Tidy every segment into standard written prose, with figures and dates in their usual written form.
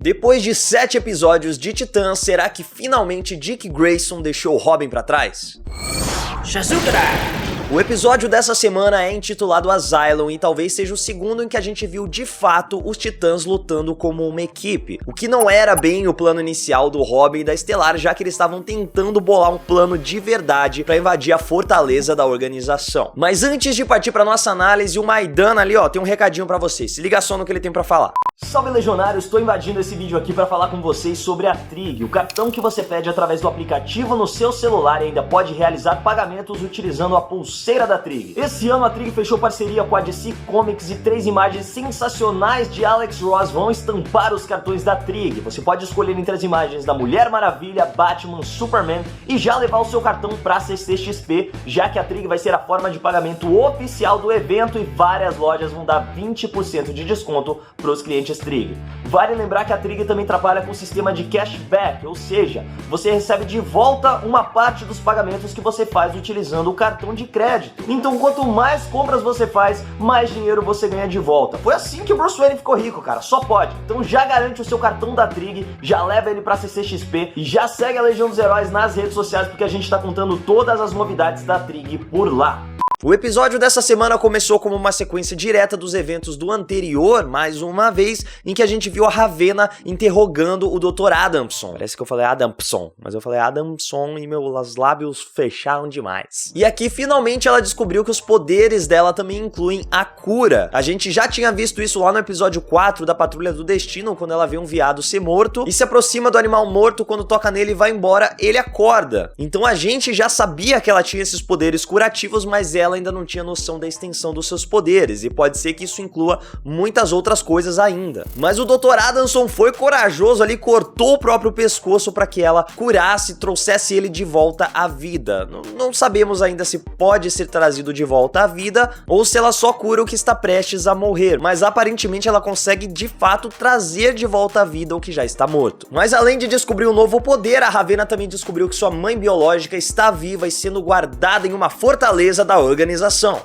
Depois de 7 episódios de Titãs, será que finalmente Dick Grayson deixou Robin pra trás? O episódio dessa semana é intitulado Asylum e talvez seja o segundo em que a gente viu de fato os Titãs lutando como uma equipe, o que não era bem o plano inicial do Robin e da Estelar, já que eles estavam tentando bolar um plano de verdade pra invadir a fortaleza da organização. Mas antes de partir pra nossa análise, o Maidana ali ó, tem um recadinho pra vocês, se liga só no que ele tem pra falar. Salve Legionários, estou invadindo esse vídeo aqui para falar com vocês sobre a Trig, o cartão que você pede através do aplicativo no seu celular e ainda pode realizar pagamentos utilizando a pulseira da Trig. Esse ano a Trig fechou parceria com a DC Comics e 3 imagens sensacionais de Alex Ross vão estampar os cartões da Trig. Você pode escolher entre as imagens da Mulher Maravilha, Batman, Superman e já levar o seu cartão para CCXP, já que a Trig vai ser a forma de pagamento oficial do evento e várias lojas vão dar 20% de desconto para os clientes Trig. Vale lembrar que a Trig também trabalha com o sistema de cashback, ou seja, você recebe de volta uma parte dos pagamentos que você faz utilizando o cartão de crédito. Então quanto mais compras você faz, mais dinheiro você ganha de volta. Foi assim que o Bruce Wayne ficou rico, cara, só pode. Então já garante o seu cartão da Trig, já leva ele pra CCXP e já segue a Legião dos Heróis nas redes sociais porque a gente tá contando todas as novidades da Trig por lá. O episódio dessa semana começou como uma sequência direta dos eventos do anterior, mais uma vez, em que a gente viu a Ravena interrogando o Dr. Adamson. Parece que eu falei Adamson, mas eu falei Adamson e meus lábios fecharam demais. E aqui, finalmente, ela descobriu que os poderes dela também incluem a cura. A gente já tinha visto isso lá no episódio 4 da Patrulha do Destino, quando ela vê um viado ser morto e se aproxima do animal morto, quando toca nele e vai embora, ele acorda. Então a gente já sabia que ela tinha esses poderes curativos, mas ela ainda não tinha noção da extensão dos seus poderes, e pode ser que isso inclua muitas outras coisas ainda. Mas o Dr. Adamson foi corajoso ali, cortou o próprio pescoço para que ela curasse, trouxesse ele de volta à vida. Não sabemos ainda se pode ser trazido de volta à vida ou se ela só cura o que está prestes a morrer, mas aparentemente ela consegue de fato trazer de volta à vida o que já está morto. Mas além de descobrir um novo poder, a Ravena também descobriu que sua mãe biológica está viva e sendo guardada em uma fortaleza da organização.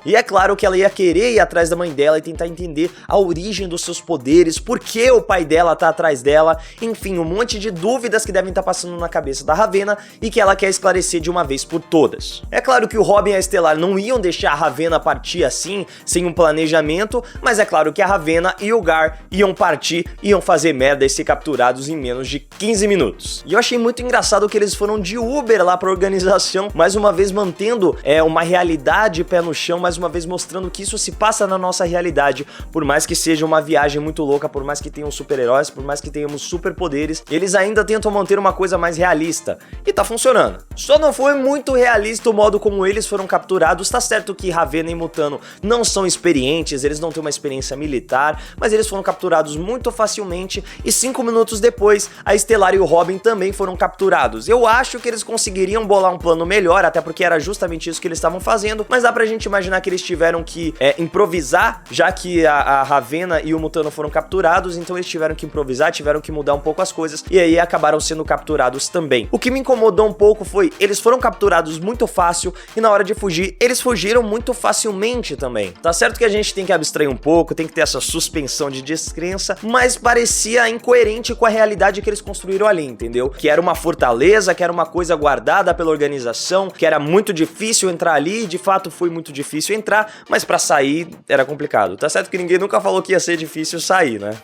E é claro que ela ia querer ir atrás da mãe dela e tentar entender a origem dos seus poderes, por que o pai dela tá atrás dela, enfim, um monte de dúvidas que devem estar passando na cabeça da Ravena e que ela quer esclarecer de uma vez por todas. É claro que o Robin e a Estelar não iam deixar a Ravena partir assim, sem um planejamento, mas é claro que a Ravena e o Gar iam partir, iam fazer merda e ser capturados em menos de 15 minutos. E eu achei muito engraçado que eles foram de Uber lá pra organização, mais uma vez mantendo uma realidade pé no chão, mais uma vez mostrando que isso se passa na nossa realidade, por mais que seja uma viagem muito louca, por mais que tenham super-heróis, por mais que tenhamos superpoderes, eles ainda tentam manter uma coisa mais realista, e tá funcionando. Só não foi muito realista o modo como eles foram capturados. Tá certo que Ravena e Mutano não são experientes, eles não têm uma experiência militar, mas eles foram capturados muito facilmente, e 5 minutos depois, a Estelar e o Robin também foram capturados. Eu acho que eles conseguiriam bolar um plano melhor, até porque era justamente isso que eles estavam fazendo, mas dá pra gente imaginar que eles tiveram que improvisar, já que a Ravena e o Mutano foram capturados, então eles tiveram que improvisar, tiveram que mudar um pouco as coisas, e aí acabaram sendo capturados também. O que me incomodou um pouco foi, eles foram capturados muito fácil, e na hora de fugir, eles fugiram muito facilmente também. Tá certo que a gente tem que abstrair um pouco, tem que ter essa suspensão de descrença, mas parecia incoerente com a realidade que eles construíram ali, entendeu? Que era uma fortaleza, que era uma coisa guardada pela organização, que era muito difícil entrar ali, e de fato foi muito difícil entrar, mas pra sair era complicado. Tá certo que ninguém nunca falou que ia ser difícil sair, né?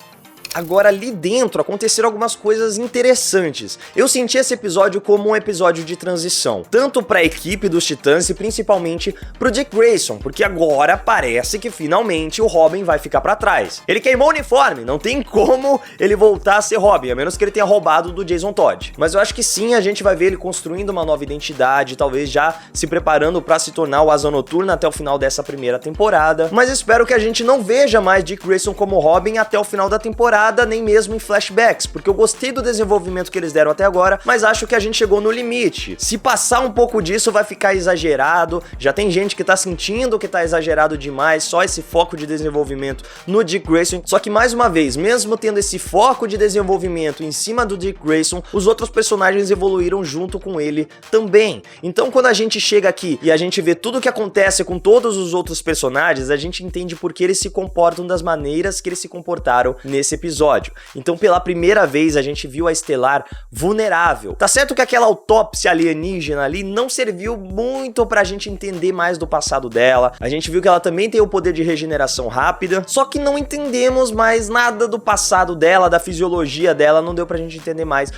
Agora, ali dentro, aconteceram algumas coisas interessantes. Eu senti esse episódio como um episódio de transição, tanto para a equipe dos Titãs e principalmente pro Dick Grayson, porque agora parece que finalmente o Robin vai ficar para trás. Ele queimou o uniforme, não tem como ele voltar a ser Robin, a menos que ele tenha roubado do Jason Todd. Mas eu acho que sim, a gente vai ver ele construindo uma nova identidade, talvez já se preparando para se tornar o Asa Noturna até o final dessa primeira temporada. Mas espero que a gente não veja mais Dick Grayson como Robin até o final da temporada, nem mesmo em flashbacks, porque eu gostei do desenvolvimento que eles deram até agora, mas acho que a gente chegou no limite. Se passar um pouco disso vai ficar exagerado, já tem gente que tá sentindo que tá exagerado demais, só esse foco de desenvolvimento no Dick Grayson, só que mais uma vez, mesmo tendo esse foco de desenvolvimento em cima do Dick Grayson, os outros personagens evoluíram junto com ele também. Então quando a gente chega aqui e a gente vê tudo o que acontece com todos os outros personagens, a gente entende por que eles se comportam das maneiras que eles se comportaram nesse episódio. episódio. Então, pela primeira vez, a gente viu a Estelar vulnerável. Tá certo que aquela autópsia alienígena ali não serviu muito pra gente entender mais do passado dela. A gente viu que ela também tem o poder de regeneração rápida, só que não entendemos mais nada do passado dela, da fisiologia dela, não deu pra gente entender mais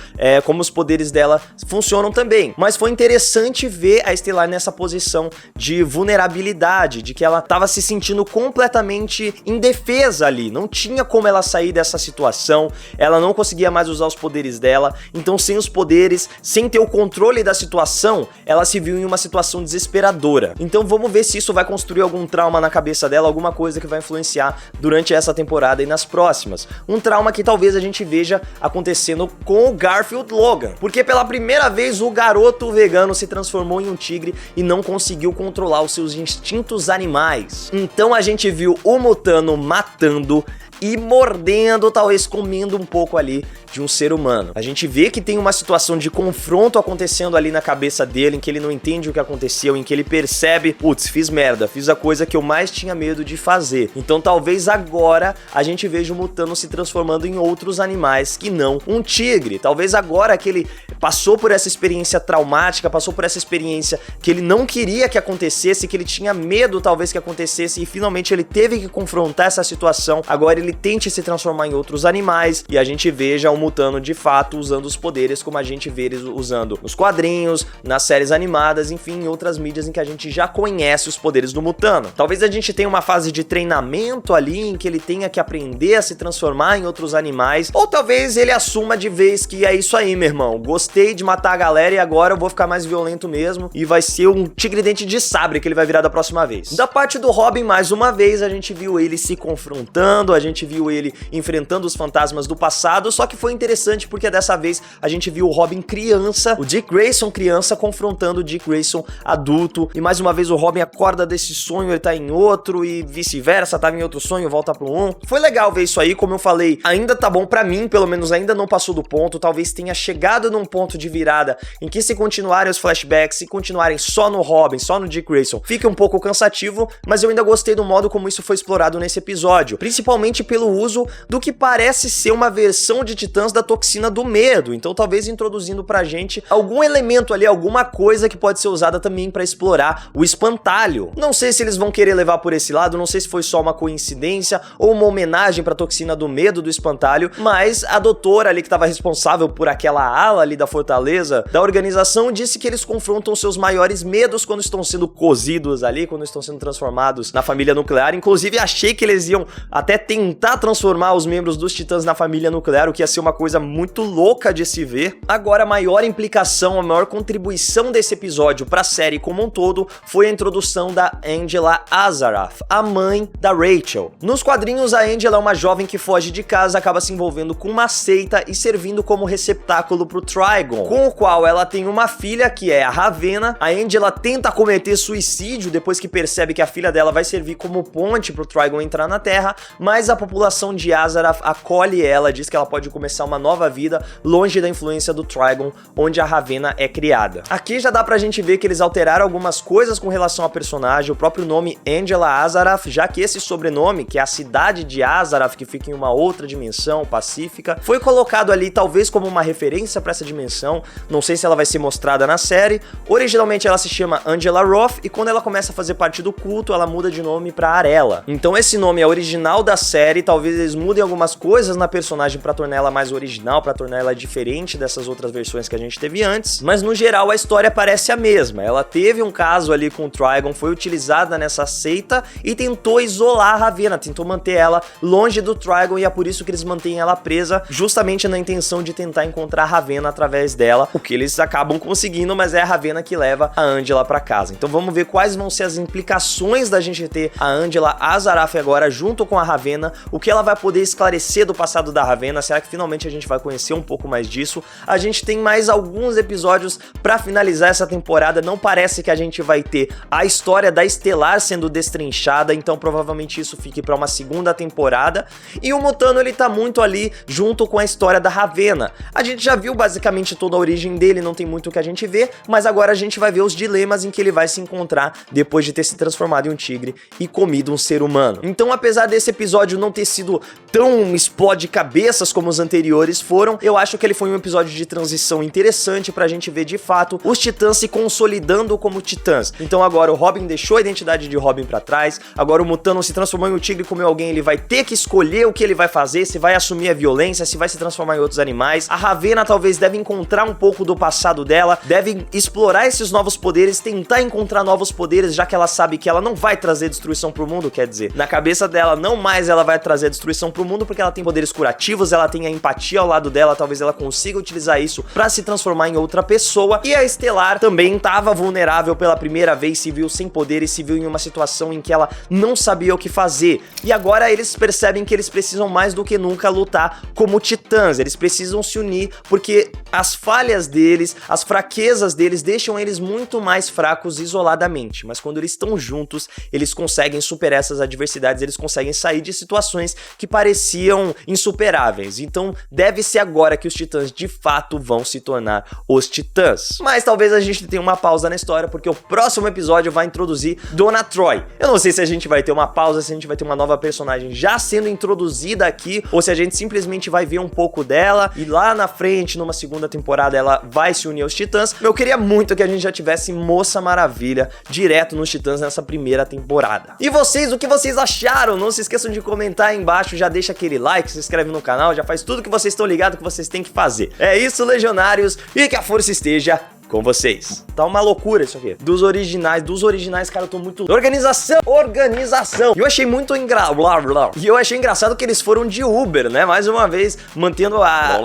como os poderes dela funcionam também. Mas foi interessante ver a Estelar nessa posição de vulnerabilidade, de que ela tava se sentindo completamente indefesa ali, não tinha como ela sair dessa situação, ela não conseguia mais usar os poderes dela, então sem os poderes, sem ter o controle da situação, ela se viu em uma situação desesperadora. Então vamos ver se isso vai construir algum trauma na cabeça dela, alguma coisa que vai influenciar durante essa temporada e nas próximas. Um trauma que talvez a gente veja acontecendo com o Garfield Logan, porque pela primeira vez o garoto vegano se transformou em um tigre e não conseguiu controlar os seus instintos animais. Então a gente viu o Mutano matando e mordendo, talvez comendo um pouco ali de um ser humano. A gente vê que tem uma situação de confronto acontecendo ali na cabeça dele, em que ele não entende o que aconteceu, em que ele percebe, putz, fiz merda, fiz a coisa que eu mais tinha medo de fazer. Então talvez agora a gente veja o Mutano se transformando em outros animais que não um tigre. Talvez agora que ele passou por essa experiência traumática, passou por essa experiência que ele não queria que acontecesse, que ele tinha medo talvez que acontecesse e finalmente ele teve que confrontar essa situação, agora ele tente se transformar em outros animais e a gente veja o Mutano de fato usando os poderes como a gente vê eles usando nos quadrinhos, nas séries animadas, enfim, em outras mídias em que a gente já conhece os poderes do Mutano. Talvez a gente tenha uma fase de treinamento ali em que ele tenha que aprender a se transformar em outros animais, ou talvez ele assuma de vez que é isso aí, meu irmão, gostei de matar a galera e agora eu vou ficar mais violento mesmo e vai ser um tigre dente de sabre que ele vai virar da próxima vez. Da parte do Robin, mais uma vez, a gente viu ele se confrontando, a gente viu ele enfrentando os fantasmas do passado, só que foi interessante porque dessa vez a gente viu o Robin criança, o Dick Grayson criança confrontando o Dick Grayson adulto, e mais uma vez o Robin acorda desse sonho, ele tá em outro e vice-versa, tava em outro sonho, volta pro um. Foi legal ver isso aí, como eu falei, ainda tá bom pra mim, pelo menos ainda não passou do ponto, talvez tenha chegado num ponto de virada em que se continuarem os flashbacks, se continuarem só no Robin, só no Dick Grayson, fica um pouco cansativo, mas eu ainda gostei do modo como isso foi explorado nesse episódio, principalmente pelo uso do que parece ser uma versão de Titãs da toxina do medo, então talvez introduzindo pra gente algum elemento ali, alguma coisa que pode ser usada também pra explorar o espantalho. Não sei se eles vão querer levar por esse lado, não sei se foi só uma coincidência ou uma homenagem pra toxina do medo do espantalho, mas a doutora ali que estava responsável por aquela ala ali da fortaleza, da organização, disse que eles confrontam seus maiores medos quando estão sendo cozidos ali, quando estão sendo transformados na família nuclear. Inclusive achei que eles iam até tentar transformar os membros dos Titãs na família nuclear, o que ia ser uma coisa muito louca de se ver. Agora, a maior implicação, a maior contribuição desse episódio pra série como um todo foi a introdução da Angela Azaroth, a mãe da Rachel. Nos quadrinhos, a Angela é uma jovem que foge de casa, acaba se envolvendo com uma seita e servindo como receptáculo pro Trigon, com o qual ela tem uma filha que é a Ravenna. A Angela tenta cometer suicídio depois que percebe que a filha dela vai servir como ponte pro Trigon entrar na Terra, mas a população de Azaroth acolhe ela, diz que ela pode começar uma nova vida longe da influência do Trigon, onde a Ravenna é criada. Aqui já dá pra gente ver que eles alteraram algumas coisas com relação ao personagem, o próprio nome Angela Azaroth, já que esse sobrenome, que é a cidade de Azaroth, que fica em uma outra dimensão pacífica, foi colocado ali talvez como uma referência pra essa dimensão, não sei se ela vai ser mostrada na série. Originalmente ela se chama Angela Roth e quando ela começa a fazer parte do culto, ela muda de nome pra Arella. Então esse nome é original da série, talvez eles mudem algumas coisas na personagem pra tornar ela mais original, pra tornar ela diferente dessas outras versões que a gente teve antes, mas no geral a história parece a mesma. Ela teve um caso ali com o Trigon, foi utilizada nessa seita e tentou isolar a Ravenna, tentou manter ela longe do Trigon e é por isso que eles mantêm ela presa, justamente na intenção de tentar encontrar a Ravenna através dela, o que eles acabam conseguindo, mas é a Ravenna que leva a Angela pra casa. Então vamos ver quais vão ser as implicações da gente ter a Angela Azaroth agora junto com a Ravenna, o que ela vai poder esclarecer do passado da Ravenna, será que finalmente a gente vai conhecer um pouco mais disso? A gente tem mais alguns episódios pra finalizar essa temporada, não parece que a gente vai ter a história da Estelar sendo destrinchada, então provavelmente isso fique pra uma segunda temporada, e o Mutano ele tá muito ali junto com a história da Ravenna. A gente já viu basicamente toda a origem dele, não tem muito o que a gente ver, mas agora a gente vai ver os dilemas em que ele vai se encontrar depois de ter se transformado em um tigre e comido um ser humano. Então, apesar desse episódio não não ter sido tão explode cabeças como os anteriores foram, eu acho que ele foi um episódio de transição interessante pra gente ver de fato os Titãs se consolidando como Titãs. Então agora o Robin deixou a identidade de Robin pra trás, agora o Mutano se transformou em um tigre e comeu alguém, ele vai ter que escolher o que ele vai fazer, se vai assumir a violência, se vai se transformar em outros animais. A Ravena talvez deve encontrar um pouco do passado dela, deve explorar esses novos poderes, tentar encontrar novos poderes, já que ela sabe que ela não vai trazer destruição pro mundo, quer dizer, na cabeça dela não mais ela vai trazer destruição pro mundo, porque ela tem poderes curativos, ela tem a empatia ao lado dela, talvez ela consiga utilizar isso pra se transformar em outra pessoa. E a Estelar também estava vulnerável pela primeira vez, se viu sem poderes, se viu em uma situação em que ela não sabia o que fazer. E agora eles percebem que eles precisam mais do que nunca lutar como Titãs, eles precisam se unir, porque as falhas deles, as fraquezas deles deixam eles muito mais fracos isoladamente, mas quando eles estão juntos, eles conseguem superar essas adversidades, eles conseguem sair de situações que pareciam insuperáveis. Então deve ser agora que os Titãs de fato vão se tornar os Titãs. Mas talvez a gente tenha uma pausa na história, porque o próximo episódio vai introduzir Donna Troy. Eu não sei se a gente vai ter uma pausa, se a gente vai ter uma nova personagem já sendo introduzida aqui, ou se a gente simplesmente vai ver um pouco dela e lá na frente, numa segunda temporada, ela vai se unir aos Titãs. Eu queria muito que a gente já tivesse Moça Maravilha direto nos Titãs nessa primeira temporada. E vocês, o que vocês acharam? Não se esqueçam de comentar aí embaixo, já deixa aquele like, se inscreve no canal, já faz tudo que vocês estão ligados que vocês têm que fazer. É isso, Legionários, e que a força esteja com vocês. Tá uma loucura isso aqui. Dos originais, cara, eu tô muito... Organização! E eu achei muito E eu achei engraçado que eles foram de Uber, né? Mais uma vez, mantendo a...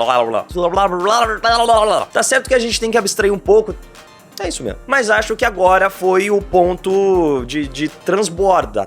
Tá certo que a gente tem que abstrair um pouco... É isso mesmo. Mas acho que agora foi o ponto de transborda.